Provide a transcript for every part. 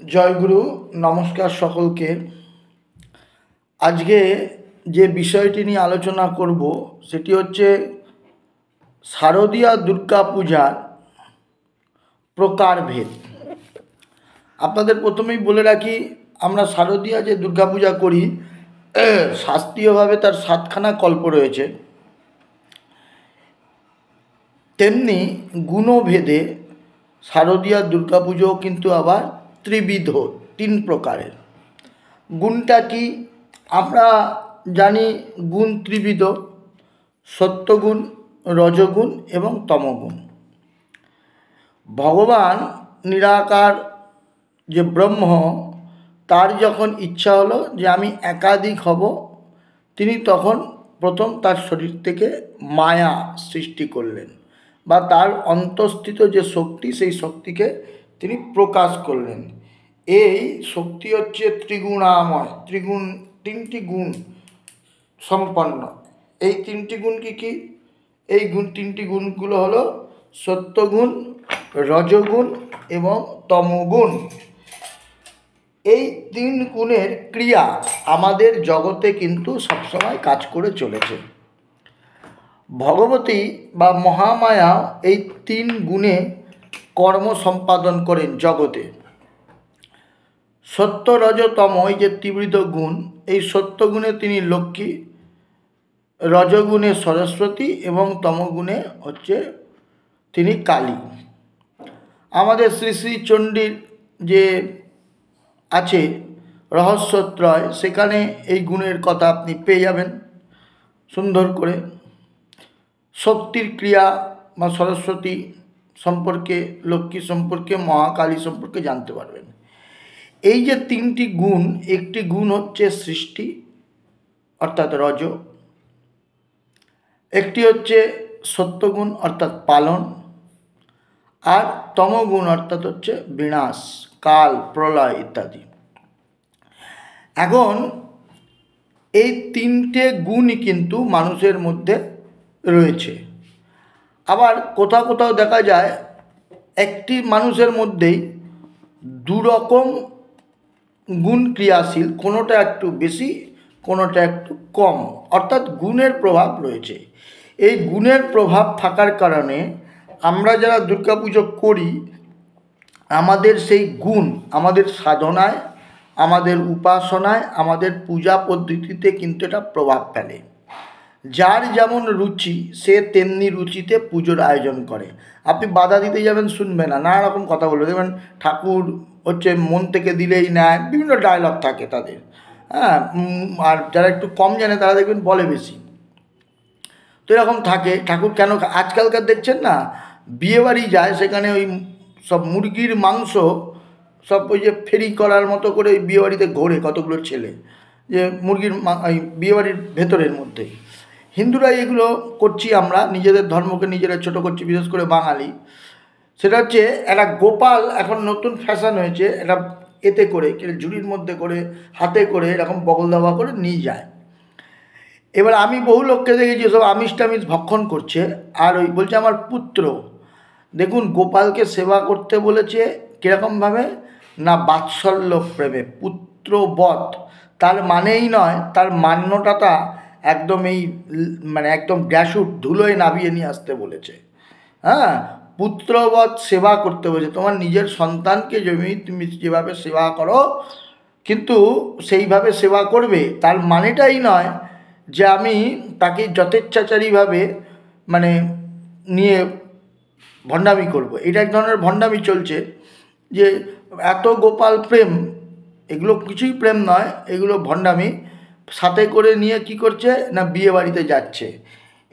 জয়গুরু, নমস্কার সকলকে। আজকে যে বিষয়টি নিয়ে আলোচনা করব সেটি হচ্ছে শারদীয়া দুর্গা পূজার প্রকারভেদ। আপনাদের প্রথমেই বলে রাখি, আমরা শারদীয়া যে দুর্গা পূজা করি শাস্ত্রীয়ভাবে তার 7খানা কল্প রয়েছে, তেমনি গুণভেদে শারদীয়া দুর্গা পুজো কিন্তু আবার ত্রিবিধ, 3 প্রকারের। গুণটা কি? আমরা জানি গুণ ত্রিবিধ: সত্যগুণ, রজগুণ এবং তমগুণ। ভগবান নিরাকার যে ব্রহ্ম, তার যখন ইচ্ছা হলো যে আমি একাধিক হব, তিনি তখন প্রথম তার শরীর থেকে মায়া সৃষ্টি করলেন, বা তার অন্তঃস্থিত যে শক্তি, সেই শক্তিকে তিনি প্রকাশ করলেন। এই শক্তি হচ্ছে ত্রিগুণাময়, তিনটি গুণ সম্পন্ন। এই তিনটি গুণ কি কি? এই তিনটি গুণগুলো হলো সত্যগুণ, রজগুণ এবং তমগুণ। এই 3 গুণের ক্রিয়া আমাদের জগতে কিন্তু সবসময় কাজ করে চলেছে। ভগবতী বা মহামায়া এই 3 গুণে কর্ম সম্পাদন করেন জগতে। সত্য, রজ, তম, এই যে ত্রিবিধ গুণ, এই সত্য গুণে তিনি লক্ষ্মী, রজগুণে সরস্বতী এবং তমগুণে হচ্ছে তিনি কালী। আমাদের শ্রী শ্রী চণ্ডীর যে আছে রহস্যত্রয়, সেখানে এই গুণের কথা আপনি পেয়ে যাবেন সুন্দর করে। শক্তির ক্রিয়া বা সরস্বতী সম্পর্কে, লক্ষ্মী সম্পর্কে, মহাকালী সম্পর্কে জানতে পারবেন। এই যে 3টি গুণ, একটি গুণ হচ্ছে সৃষ্টি অর্থাৎ রজ, একটি হচ্ছে সত্যগুণ অর্থাৎ পালন, আর তমগুণ অর্থাৎ হচ্ছে বিনাশ, কাল, প্রলয় ইত্যাদি। এখন এই 3টে গুণই কিন্তু মানুষের মধ্যে রয়েছে। আবার কোথাও কোথাও দেখা যায় একটি মানুষের মধ্যেই 2 রকম গুণ ক্রিয়াশীল, কোনোটা একটু বেশি, কোনোটা একটু কম, অর্থাৎ গুণের প্রভাব রয়েছে। এই গুণের প্রভাব থাকার কারণে আমরা যারা দুর্গা পুজো করি, আমাদের সেই গুণ আমাদের সাধনায়, আমাদের উপাসনায়, আমাদের পূজা পদ্ধতিতে কিন্তু এটা প্রভাব ফেলে। যার যেমন রুচি, সে তেমনি রুচিতে পুজোর আয়োজন করে। আপনি বাধা দিতে যাবেন, শুনবে না, নানা রকম কথা বলবে। দেখবেন ঠাকুর হচ্ছে মন থেকে দিলেই নেয়, বিভিন্ন ডায়লগ থাকে তাদের। হ্যাঁ, আর যারা একটু কম জানে তারা দেখবেন বলে বেশি। তো এরকম থাকে। ঠাকুর কেন আজকালকার দেখছেন না, বিয়েবাড়ি যায়, সেখানে ওই সব মুরগির মাংস সব ওই যে ফেরি করার মতো করে ওই বিয়েবাড়িতে ঘোরে কতগুলো ছেলে, যে মুরগির ওই বিয়েবাড়ির ভেতরের মধ্যে। হিন্দুরা এগুলো করছি, আমরা নিজেদের ধর্মকে নিজেরা ছোটো করছি, বিশেষ করে বাঙালি। সেটা হচ্ছে একটা গোপাল, এখন নতুন ফ্যাশন হয়েছে, এটা এতে করে ঝুড়ির মধ্যে করে, হাতে করে, এরকম বগল দাবা করে নিয়ে যায়। এবার আমি বহু লোককে দেখেছি সব আমিষ টামিষ ভক্ষণ করছে, আর ওই বলছে আমার পুত্র। দেখুন, গোপালকে সেবা করতে বলেছে কীরকমভাবে না, বাৎসল্য প্রেমে, পুত্রবৎ। তার মানেই নয়, তার মান্যতাটা একদম এই মানে একদম গ্যাসুট ধুলোয় নামিয়ে নিয়ে আসতে বলেছে। হ্যাঁ, পুত্রবৎ সেবা করতে বলেছে। তোমার নিজের সন্তানকে তুমি যেভাবে সেবা করো, কিন্তু সেইভাবে সেবা করবে। তার মানেটাই নয় যে আমি তাকে যথেচ্ছাচারীভাবে মানে নিয়ে ভণ্ডামি করব। এটা এক ধরনের ভণ্ডামি চলছে, যে এত গোপাল প্রেম, এগুলো কিছুই প্রেম নয়, এগুলো ভণ্ডামি। সাথে করে নিয়ে কি করছে না, বিয়ে বাড়িতে যাচ্ছে।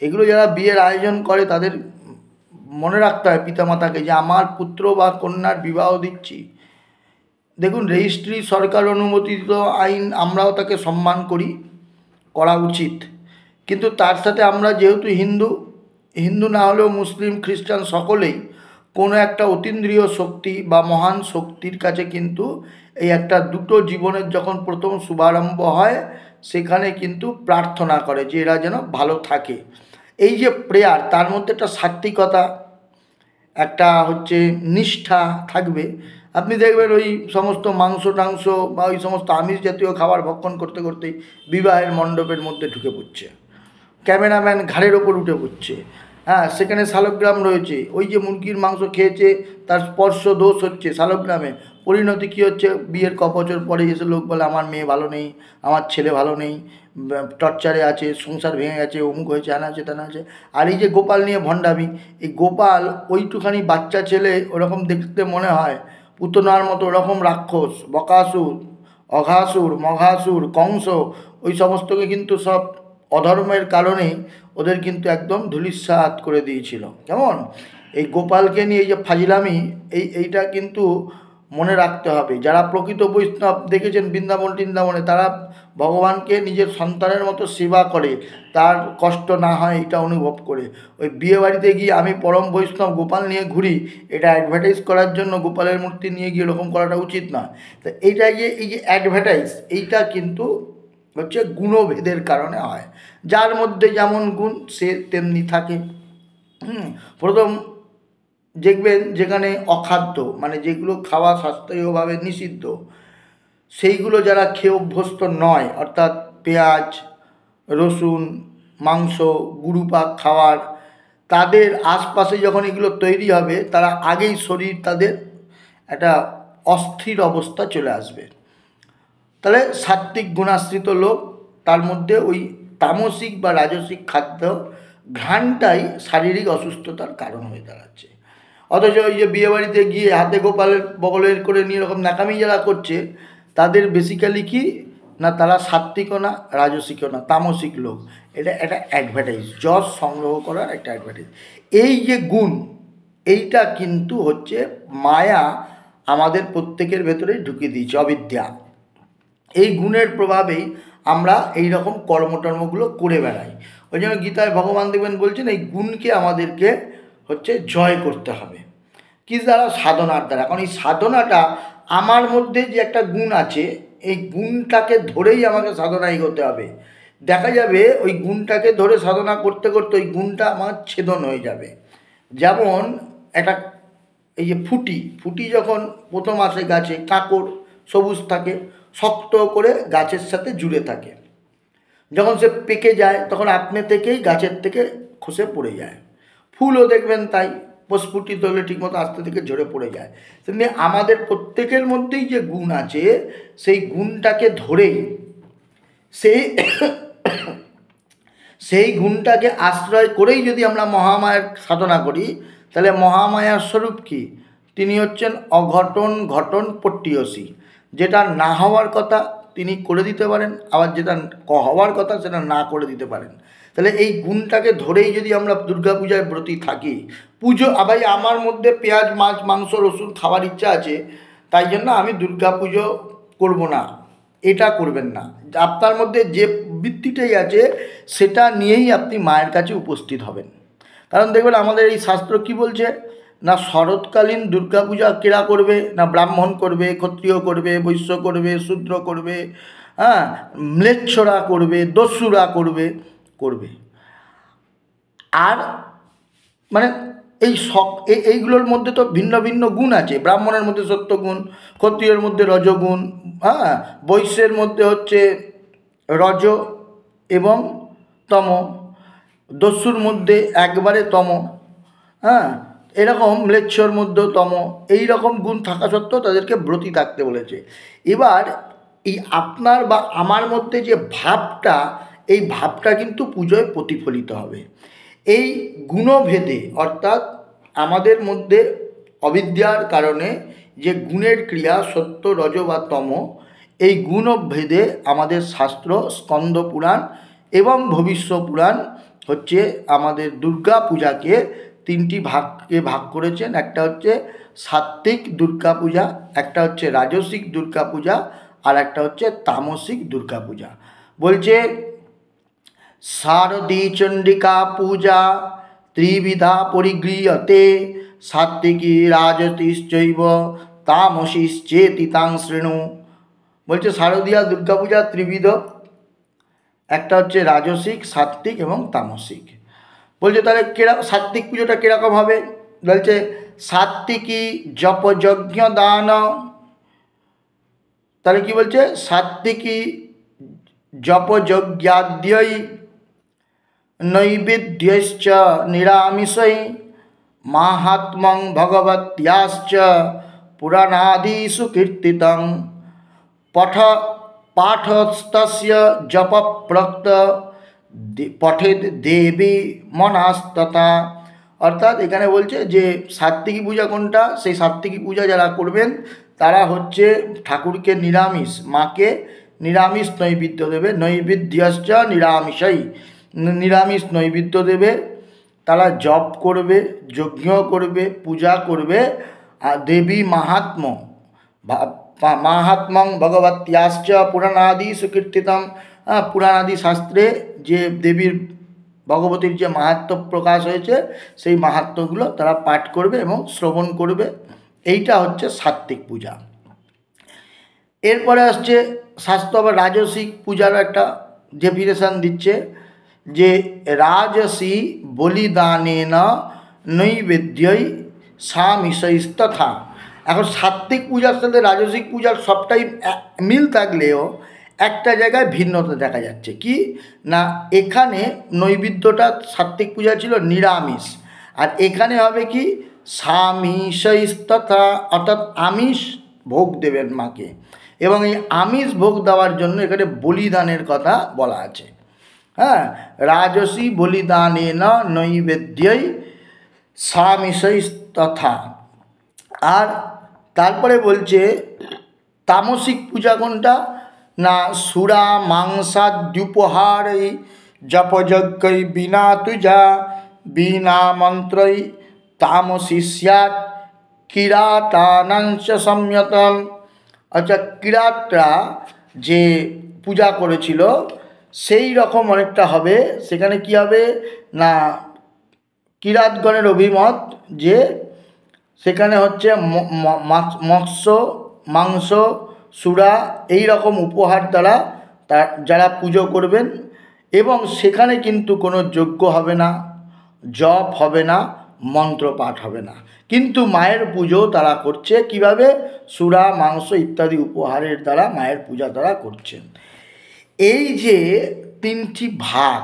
এগুলো যারা বিয়ের আয়োজন করে তাদের মনে রাখতে হয় পিতামাতাকে, যে আমার পুত্র বা কন্যার বিবাহ দিচ্ছি। দেখুন, রেজিস্ট্রি সরকার অনুমোদিত আইন, আমরাও তাকে সম্মান করি, করা উচিত। কিন্তু তার সাথে আমরা যেহেতু হিন্দু না হলেও মুসলিম, খ্রিস্টান সকলেই কোনো একটা অতীন্দ্রিয় শক্তি বা মহান শক্তির কাছে কিন্তু এই একটা দুটো জীবনের যখন প্রথম শুভারম্ভ হয়, সেখানে কিন্তু প্রার্থনা করে যে এরা যেন ভালো থাকে। এই যে প্রেয়ার, তার মধ্যে একটা সাত্বিকতা, একটা হচ্ছে নিষ্ঠা থাকবে। আপনি দেখবেন ওই সমস্ত মাংস টাংস বা ওই সমস্ত আমিষ জাতীয় খাবার ভক্ষণ করতে করতেই বিবাহের মণ্ডপের মধ্যে ঢুকে পড়ছে, ক্যামেরাম্যান ঘাড়ের ওপর উঠে পড়ছে। হ্যাঁ, সেখানে শালগ্রাম রয়েছে, ওই যে মুরগির মাংস খেয়েছে তার স্পর্শ দোষ হচ্ছে শালগ্রামে, পরিণতি কী হচ্ছে, বিয়ের বছর পরে এসে লোক বলে আমার মেয়ে ভালো নেই, আমার ছেলে ভালো নেই, টর্চারে আছে, সংসার ভেঙে গেছে, অমুক হয়েছে, আনা আছে তেনা আছে। আর এই যে গোপাল নিয়ে ভণ্ডামি, এই গোপাল ওইটুখানি বাচ্চা ছেলে ওরকম দেখতে মনে হয়, পুতনার মতো ওরকম রাক্ষস, বকাসুর, অঘাসুর, মঘাসুর, কংস, ওই সমস্তকে কিন্তু সব অধর্মের কারণেই ওদের কিন্তু একদম ধূলিসাৎ করে দিয়েছিল। কেমন এই গোপালকে নিয়ে এই যে ফাজিলামি, এইটা কিন্তু মনে রাখতে হবে। যারা প্রকৃত বৈষ্ণব দেখেছেন বৃন্দাবন টিন্দাবনে, তারা ভগবানকে নিজের সন্তানের মতো সেবা করে, তার কষ্ট না হয় এটা অনুভব করে। ওই বিয়ে বাড়িতে গিয়ে আমি পরম বৈষ্ণব গোপাল নিয়ে ঘুরি, এটা অ্যাডভার্টাইজ করার জন্য গোপালের মূর্তি নিয়ে গিয়ে এরকম করাটা উচিত না। তো এইটা এই যে অ্যাডভার্টাইজ, এইটা কিন্তু হচ্ছে গুণভেদের কারণে হয়। যার মধ্যে যেমন গুণ সে তেমনি থাকে। প্রথম দেখবেন যেখানে অখাদ্য, মানে যেগুলো খাওয়া শাস্ত্রীয়ভাবে নিষিদ্ধ, সেইগুলো যারা খেয়ে অভ্যস্ত নয়, অর্থাৎ পেঁয়াজ, রসুন, মাংস, গুরুপাক খাওয়ার, তাদের আশপাশে যখন এগুলো তৈরি হবে তারা আগেই শরীর তাদের একটা অস্থির অবস্থা চলে আসবে। তাহলে সাত্ত্বিক গুণাশ্রিত লোক, তার মধ্যে ওই তামসিক বা রাজসিক খাদ্য ঘ্রাণটাই শারীরিক অসুস্থতার কারণ হয়ে দাঁড়াচ্ছে। অথচ ওই যে বিয়েবাড়িতে গিয়ে হাতে গোপালের বগলের করে নিয়ে এরকম নাকামি যারা করছে, তাদের বেসিক্যালি কি না, তারা সাত্ত্বিকও না, রাজসিকও না, তামসিক লোক। এটা একটা অ্যাডভার্টাইজ, যশ সংগ্রহ করার একটা অ্যাডভার্টাইজ। এই যে গুণ, এইটা কিন্তু হচ্ছে মায়া আমাদের প্রত্যেকের ভেতরেই ঢুকিয়ে দিয়েছে, অবিদ্যা। এই গুণের প্রভাবেই আমরা এই রকম কর্মটর্মগুলো করে বেড়াই। ওই জন্য গীতায় ভগবান দেখবেন বলছেন এই গুণকে আমাদেরকে হচ্ছে জয় করতে হবে। কী দ্বারা? সাধনার দ্বারা। কারণ এই সাধনাটা, আমার মধ্যে যে একটা গুণ আছে, এই গুণটাকে ধরেই আমাকে সাধনা এগোতে হবে। দেখা যাবে ওই গুণটাকে ধরে সাধনা করতে করতে ওই গুণটা আমার ছেদন হয়ে যাবে। যেমন একটা এই যে ফুটি যখন প্রথম আসে গাছে, কাঁকড় সবুজ থাকে, শক্ত করে গাছের সাথে জুড়ে থাকে। যখন সে পেকে যায় তখন আপনি থেকেই গাছের থেকে খসে পড়ে যায়। ফুলও দেখবেন তাই, প্রস্ফুটিত হলে ঠিকমতো আস্তে থেকে ঝরে পড়ে যায়। তেমনি আমাদের প্রত্যেকের মধ্যেই যে গুণ আছে, সেই গুণটাকে ধরেই সেই গুণটাকে আশ্রয় করেই যদি আমরা মহামায়ার সাধনা করি, তাহলে মহামায়ার স্বরূপ কি? তিনি হচ্ছেন অঘটন ঘটন পট্টিয়সী। যেটা না হওয়ার কথা তিনি করে দিতে পারেন, আবার যেটা হওয়ার কথা সেটা না করে দিতে পারেন। তাহলে এই গুণটাকে ধরেই যদি আমরা দুর্গা পূজায় ব্রতী থাকি, পুজো আবার আমার মধ্যে পেঁয়াজ, মাছ, মাংস, রসুন খাওয়ার ইচ্ছা আছে, তাই জন্য আমি দুর্গা পুজো করব না, এটা করবেন না। আপনার মধ্যে যে বৃত্তিটাই আছে সেটা নিয়েই আপনি মায়ের কাছে উপস্থিত হবেন। কারণ দেখবেন আমাদের এই শাস্ত্র কি বলছে না, শরৎকালীন দুর্গাপূজা কেরা করবে না, ব্রাহ্মণ করবে, ক্ষত্রিয় করবে, বৈশ্য করবে, শূদ্র করবে, হ্যাঁ, ম্লেচ্ছরা করবে, দস্যুরা করবে। আর মানে এইগুলোর মধ্যে তো ভিন্ন ভিন্ন গুণ আছে। ব্রাহ্মণের মধ্যে সত্যগুণ, ক্ষত্রিয়ের মধ্যে রজগুণ, হ্যাঁ, বৈশ্যের মধ্যে হচ্ছে রজ এবং তম, দস্যুর মধ্যে একবারে তম, হ্যাঁ, এরকম ম্লেচ্ছর মধ্যেও তম, এই রকম গুণ থাকা সত্ত্বেও তাদেরকে ব্রতী থাকতে বলেছে। এবার এই আপনার বা আমার মধ্যে যে ভাবটা, এই ভাবটা কিন্তু পুজোয় প্রতিফলিত হবে। এই গুণভেদে, অর্থাৎ আমাদের মধ্যে অবিদ্যার কারণে যে গুণের ক্রিয়া সত্য, রজ বা তম, এই গুণভেদে আমাদের শাস্ত্র স্কন্দ পুরাণ এবং ভবিষ্য পুরাণ হচ্ছে আমাদের দুর্গা পূজাকে তিনটি ভাগে ভাগ করেছেন। একটা হচ্ছে সাত্ত্বিক দুর্গা পূজা, একটা হচ্ছে রাজসিক দুর্গা পূজা, আর একটা হচ্ছে তামসিক দুর্গা পূজা। বলছে শারদী চণ্ডিকা পূজা ত্রিবিধা পরিগৃহ্যতে সাত্ত্বিকী রাজতিশ্চৈব তামসিশ্চেতি তাং শৃণু। বলছে শারদীয়া দুর্গা পূজা ত্রিবিধ, একটা হচ্ছে রাজসিক, সাত্ত্বিক এবং তামসিক। বলছে তাহলে সাত্ত্বিক পুজোটা কীরকম হবে? বলছে সাত্ত্বিকী জপযজ্ঞ দান, তাহলে কি বলছে, সাত্ত্বিকী জপযজ্ঞাদ্যৈ নৈবেদ্যশ্চ নিরামিষৈ মাহাত্ম্যং ভগবত্যাশ্চ পুরাণাদিষু কীর্তিতং পঠ পাঠস্তস্য জপপ্রক্ত পঠেদ দেবী মনাস্ততা। অর্থাৎ এখানে বলছে যে সাত্ত্বিকী পূজা কোনটা, সেই সাত্ত্বিকী পূজা যারা করবেন তারা হচ্ছে ঠাকুরকে নিরামিষ, মাকে নিরামিষ নৈবেদ্য দেবে। নৈবেদ্যশ্চ নিরামিষই, নিরামিষ নৈবেদ্য দেবে, তারা জপ করবে, যজ্ঞ করবে, পূজা করবে। আর দেবী মাহাত্ম্য মাহাত্ম্যং ভগবত্যাশ্চ পুরাণাদি সুকীর্তিতম, পুরাণাদি শাস্ত্রে যে দেবীর ভগবতীর যে মাহাত্ম্য প্রকাশ হয়েছে সেই মাহাত্ম্যগুলো তারা পাঠ করবে এবং শ্রবণ করবে। এইটা হচ্ছে সাত্ত্বিক পূজা। এরপরে আসছে শাস্ত্র আবার রাজসিক পূজার একটা ডেফিনেশন দিচ্ছে যে রাজসী বলিদানেন নৈবেদ্যই সামিষৈস্তথা। এখন সাত্ত্বিক পূজার সাথে রাজসিক পূজার সবটাই মিল থাকলেও একটা জায়গায় ভিন্নতা দেখা যাচ্ছে। কি না, এখানে নৈবেদ্যটা সাত্ত্বিক পূজা ছিল নিরামিষ, আর এখানে হবে কি সামিষৈস্তথা, অর্থাৎ আমিষ ভোগ দেবেন মাকে, এবং এই আমিষ ভোগ দেওয়ার জন্য এখানে বলিদানের কথা বলা আছে। হ্যাঁ, রাজসী বলিদানেন নৈবেদ্যই সামিষৈস্তথা। আর তারপরে বলছে তামসিক পূজা কোনটা না, সুরা মাংসাদ্যুপহারৈ জপযজ্ঞৈ বিনা তুজা বিনা মন্ত্রৈ তামসী স্যাৎ কিরাটানাংশ সম্যতম। আচ্ছা, কিরাটরা যে পূজা করেছিল সেই রকম অনেকটা হবে। সেখানে কি হবে না, কিরাতগণের অভিমত যে সেখানে হচ্ছে মৎস্য, মাংস, সুরা এই রকম উপহার দ্বারা যারা পুজো করবেন, এবং সেখানে কিন্তু কোনো যজ্ঞ হবে না, জপ হবে না, মন্ত্র পাঠ হবে না, কিন্তু মায়ের পুজো তারা করছে কিভাবে, সুরা, মাংস ইত্যাদি উপহারের দ্বারা মায়ের পূজা তারা করছেন। এই যে তিনটি ভাগ,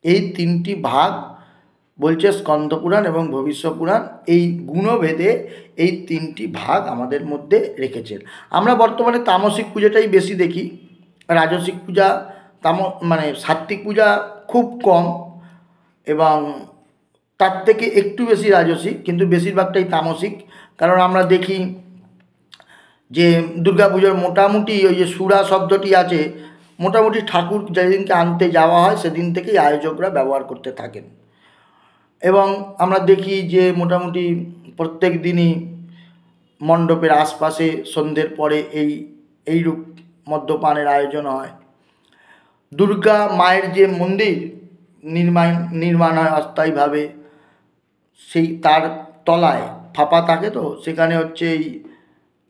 এই তিনটি ভাগ বলছে স্কন্দপুরাণ এবং ভবিষ্য পুরাণ, এই গুণভেদে এই তিনটি ভাগ আমাদের মধ্যে রেখেছেন। আমরা বর্তমানে তামসিক পূজাটাই বেশি দেখি, রাজসিক পূজা মানে সাত্ত্বিক পূজা খুব কম, এবং তার থেকে একটু বেশি রাজসিক, কিন্তু বেশিরভাগটাই তামসিক। কারণ আমরা দেখি যে দুর্গাপুজোর মোটামুটি ওই যে সুরা শব্দটি আছে, মোটামুটি ঠাকুর যেদিনকে আনতে যাওয়া হয় সেদিন থেকেই আয়োজকরা ব্যবহার করতে থাকেন, এবং আমরা দেখি যে মোটামুটি প্রত্যেক দিনই মণ্ডপের আশপাশে সন্ধ্যের পরে এইরূপ মদ্যপানের আয়োজন হয়। দুর্গা মায়ের যে মন্দির নির্মাণ হয় অস্থায়ীভাবে, সেই তার তলায় ফাঁপা থাকে, তো সেখানে হচ্ছে এই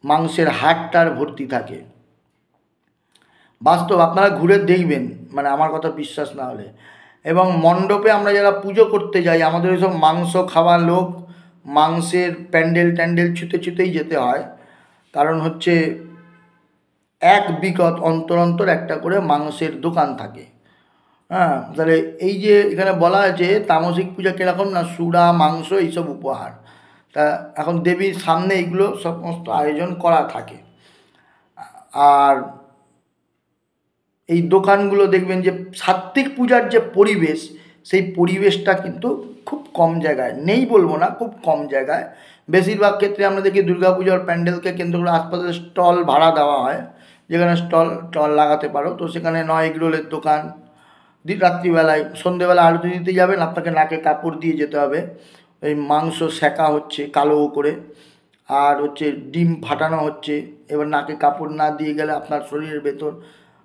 মাংসের হাড়টার ভর্তি থাকে। বাস্তব আপনারা ঘুরে দেখবেন, মানে আমার কথা বিশ্বাস না হলে। এবং মণ্ডপে আমরা যারা পুজো করতে যাই, আমাদের ওইসব মাংস খাওয়া লোক মাংসের প্যান্ডেল ট্যান্ডেল ছুতে ছুতেই যেতে হয়, কারণ হচ্ছে এক বিগত অন্তর অন্তর একটা করে মাংসের দোকান থাকে। হ্যাঁ, তাহলে এই যে এখানে বলা আছে তামসিক পূজা কীরকম না, সুরা, মাংস এইসব উপহার, তা এখন দেবীর সামনে এইগুলো সমস্ত আয়োজন করা থাকে। আর এই দোকানগুলো দেখবেন যে সাত্ত্বিক পূজার যে পরিবেশ, সেই পরিবেশটা কিন্তু খুব কম জায়গায় নেই, বলবো না, খুব কম জায়গায়। বেশিরভাগ ক্ষেত্রে আমরা দেখি দুর্গাপূজার প্যান্ডেলকে কেন্দ্র করে আশপাশে স্টল ভাড়া দেওয়া হয়, যেখানে স্টল লাগাতে পারো। তো সেখানে নয় এগরোলের দোকান, রাত্রিবেলায় সন্ধেবেলা আরতি দিতে যাবেন, আপনাকে নাকে কাপড় দিয়ে যেতে হবে, এই মাংস সেঁকা হচ্ছে কালো করে, আর হচ্ছে ডিম ফাটানো হচ্ছে। এবার নাকে কাপড় না দিয়ে গেলে আপনার শরীরের ভেতর,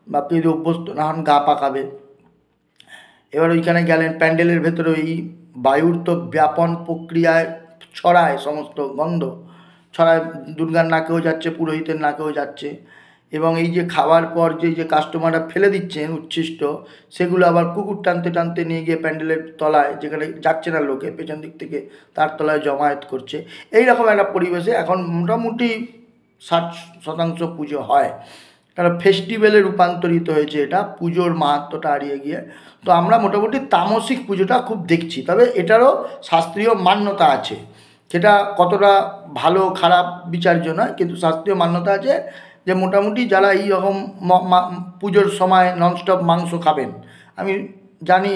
বা আপনি যদি অভ্যস্ত না হন, গা পাকাবে। এবার ওইখানে গেলেন, প্যান্ডেলের ভেতরে এই বায়ুর তো ব্যাপন প্রক্রিয়ায় ছড়ায়, সমস্ত গন্ধ ছড়ায়, দুর্গার নাকেও যাচ্ছে, পুরোহিতের নাকেও যাচ্ছে। এবং এই যে খাওয়ার পর যে কাস্টমাররা ফেলে দিচ্ছেন উচ্ছিষ্ট, সেগুলো আবার কুকুর টানতে টানতে নিয়ে গিয়ে প্যান্ডেলের তলায়, যেখানে যাচ্ছে না লোকে, পেছন দিক থেকে তার তলায় জমায়েত করছে। এই রকম একটা পরিবেশে এখন মোটামুটি 60% পুজো হয়, কারণ ফেস্টিভ্যালে রূপান্তরিত হয়েছে এটা, পুজোর মাহাত্ম্যটা হারিয়ে গিয়ে। তো আমরা মোটামুটি তামসিক পুজোটা খুব দেখছি, তবে এটারও শাস্ত্রীয় মান্যতা আছে। সেটা কতটা ভালো খারাপ বিচার্য নয়, কিন্তু শাস্ত্রীয় মান্যতা আছে যে মোটামুটি যারা এই রকম পুজোর সময় ননস্টপ মাংস খাবেন, আমি জানি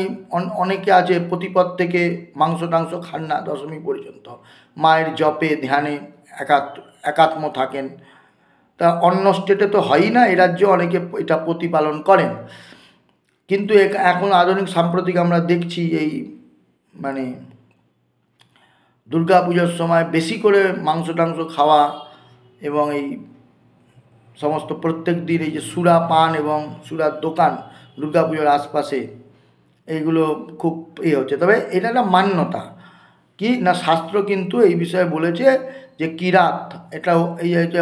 অনেকে আছে প্রতিপদ থেকে মাংস টাংস খান না দশমী পর্যন্ত, মায়ের জপে ধ্যানে একাত্ম থাকেন। তা অন্য স্টেটে তো হয়ই না, এ রাজ্যে অনেকে এটা প্রতিপালন করেন। কিন্তু এখন আধুনিক সাম্প্রতিক আমরা দেখছি এই মানে দুর্গা পুজোর সময় বেশি করে মাংস টাংস খাওয়া, এবং এই সমস্ত প্রত্যেক দিন এই যে সুরা পান এবং সুরার দোকান দুর্গা পুজোর আশপাশে, এইগুলো খুব হচ্ছে। তবে এটা একটা মান্যতা কি না, শাস্ত্র কিন্তু এই বিষয়ে বলেছে যে কিরাত, এটা এই যে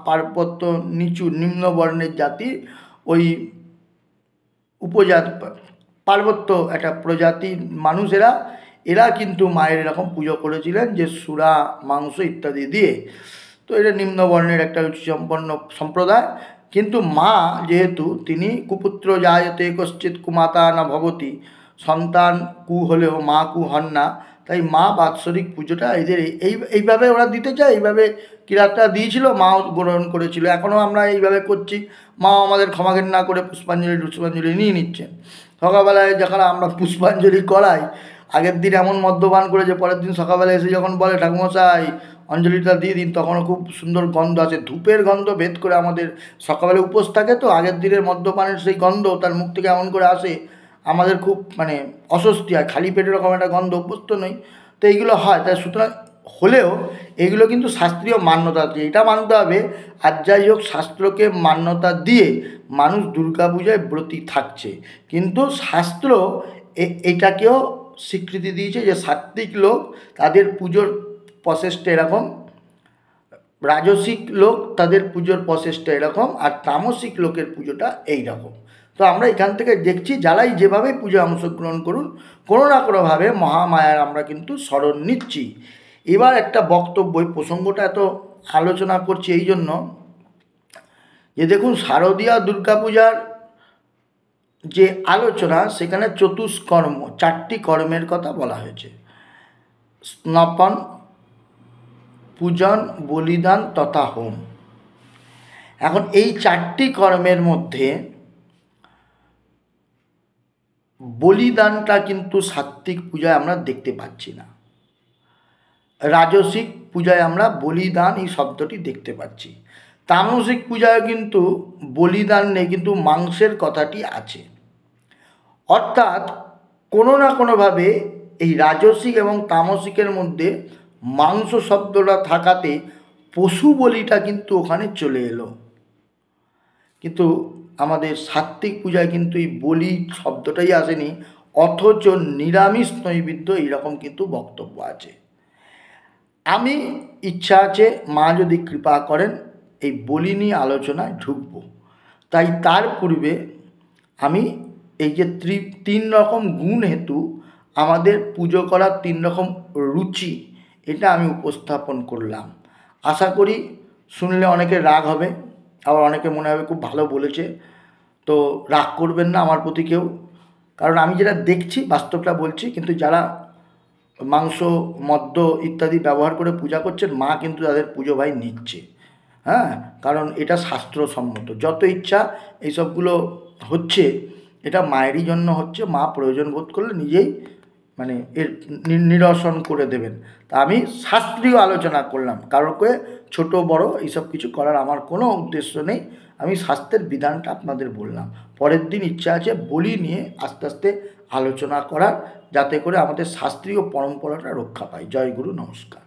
পার্বত্য নিচু নিম্ন বর্ণের জাতি, ওই উপজাতি পার্বত্য একটা প্রজাতির মানুষেরা, এরা কিন্তু মায়ের এরকম পুজো করেছিলেন যে সুরা মাংস ইত্যাদি দিয়ে। তো এটা নিম্নবর্ণের একটা সম্পন্ন সম্প্রদায়। কিন্তু মা যেহেতু তিনি কুপুত্র জায়তে কশ্চিৎ কুমাতা না ভবতী, সন্তান কু হলেও মা কু হন না, তাই মা বাৎসরিক পুজোটা এদের এইভাবে ওরা দিতে চায়, এইভাবে কিরাতটা দিয়েছিল, মাও গ্রহণ করেছিল। এখনও আমরা এইভাবে করছি, মাও আমাদের ক্ষমাঘেন্না করে পুষ্পাঞ্জলি নিয়ে নিচ্ছেন। সকালবেলায় যখন আমরা পুষ্পাঞ্জলি করাই, আগের দিন এমন মদ্যপান করে যে পরের দিন সকালবেলা এসে যখন বলে ঠাকুমশাই অঞ্জলিটা দিয়ে দিন, তখনও খুব সুন্দর গন্ধ আছে, ধূপের গন্ধ ভেদ করে আমাদের সকালবেলা উপোস থাকে, তো আগের দিনের মদ্যপানের সেই গন্ধ তার মুখ থেকে এমন করে আসে, আমাদের খুব মানে অস্বস্তি হয়, খালি পেটের রকম একটা গন্ধ, অভ্যস্ত নই। তো এইগুলো হয়, তাই সুতরাং হলেও এগুলো কিন্তু শাস্ত্রীয় মান্যতা আছে, এটা মানতে হবে। আর যাই হোক, শাস্ত্রকে মান্যতা দিয়ে মানুষ দুর্গাপূজায় ব্রতী থাকছে, কিন্তু শাস্ত্র এটাকেও স্বীকৃতি দিয়েছে যে সাত্ত্বিক লোক তাদের পুজোর প্রসেসটা এরকম, রাজসিক লোক তাদের পুজোর প্রসেসটা এরকম, আর তামসিক লোকের পুজোটা এই রকম। তো আমরা এখান থেকে দেখছি যারাই যেভাবে পুজো অংশগ্রহণ করুন, কোনো না কোনোভাবে মহামায়ার আমরা কিন্তু স্মরণ নিচ্ছি। এবার একটা বক্তব্য, প্রসঙ্গটা এত আলোচনা করছি এই জন্য যে দেখুন, শারদীয়া দুর্গাপূজার যে আলোচনা, সেখানে চতুষ্কর্ম, 4টি কর্মের কথা বলা হয়েছে: স্নপন, পূজন, বলিদান তথা হোম। এখন এই 4টি কর্মের মধ্যে বলিদানটা কিন্তু সাত্ত্বিক পূজায় আমরা দেখতে পাচ্ছি না, রাজসিক পূজায় আমরা বলিদান এই শব্দটি দেখতে পাচ্ছি। তামসিক পূজায় কিন্তু বলিদান নেই, কিন্তু মাংসের কথাটি আছে। অর্থাৎ কোনো না কোনোভাবে এই রাজসিক এবং তামসিকের মধ্যে মাংস শব্দটা থাকাতে পশু বলিটা কিন্তু ওখানে চলে এলো। কিন্তু আমাদের সাত্ত্বিক পূজায় কিন্তু এই বলি শব্দটাই আসেনি, অথচ নিরামিষ নৈবেদ্য এইরকম কিন্তু বক্তব্য আছে। আমি ইচ্ছা আছে, মা যদি কৃপা করেন, এই বলি নিয়ে আলোচনায় ঢুকব। তাই তার পূর্বে আমি এই যে 3 রকম গুণ হেতু আমাদের পুজো করার 3 রকম রুচি, এটা আমি উপস্থাপন করলাম। আশা করি শুনলে অনেকের রাগ হবে, আবার অনেকে মনে হবে খুব ভালো বলেছে। তো রাগ করবেন না আমার প্রতি কেউ, কারণ আমি যেটা দেখছি বাস্তবটা বলছি। কিন্তু যারা মাংস মদ্য ইত্যাদি ব্যবহার করে পূজা করছেন, মা কিন্তু তাদের পুজো ভাই নিচ্ছে, হ্যাঁ, কারণ এটা শাস্ত্রসম্মত। যত ইচ্ছা এইসবগুলো হচ্ছে, এটা মায়েরই জন্য হচ্ছে, মা প্রয়োজন বোধ করলে নিজেই মানে এর নিরসন করে দেবেন। তা আমি শাস্ত্রীয় আলোচনা করলাম, কারোকে ছোট বড় এইসব কিছু করার আমার কোনো উদ্দেশ্য নেই। আমি শাস্ত্রের বিধানটা আপনাদের বললাম। পরের দিন ইচ্ছা আছে বলি নিয়ে আস্তে আস্তে আলোচনা করার, যাতে করে আমাদের শাস্ত্রীয় পরম্পরাটা রক্ষা পায়। জয় গুরু, নমস্কার।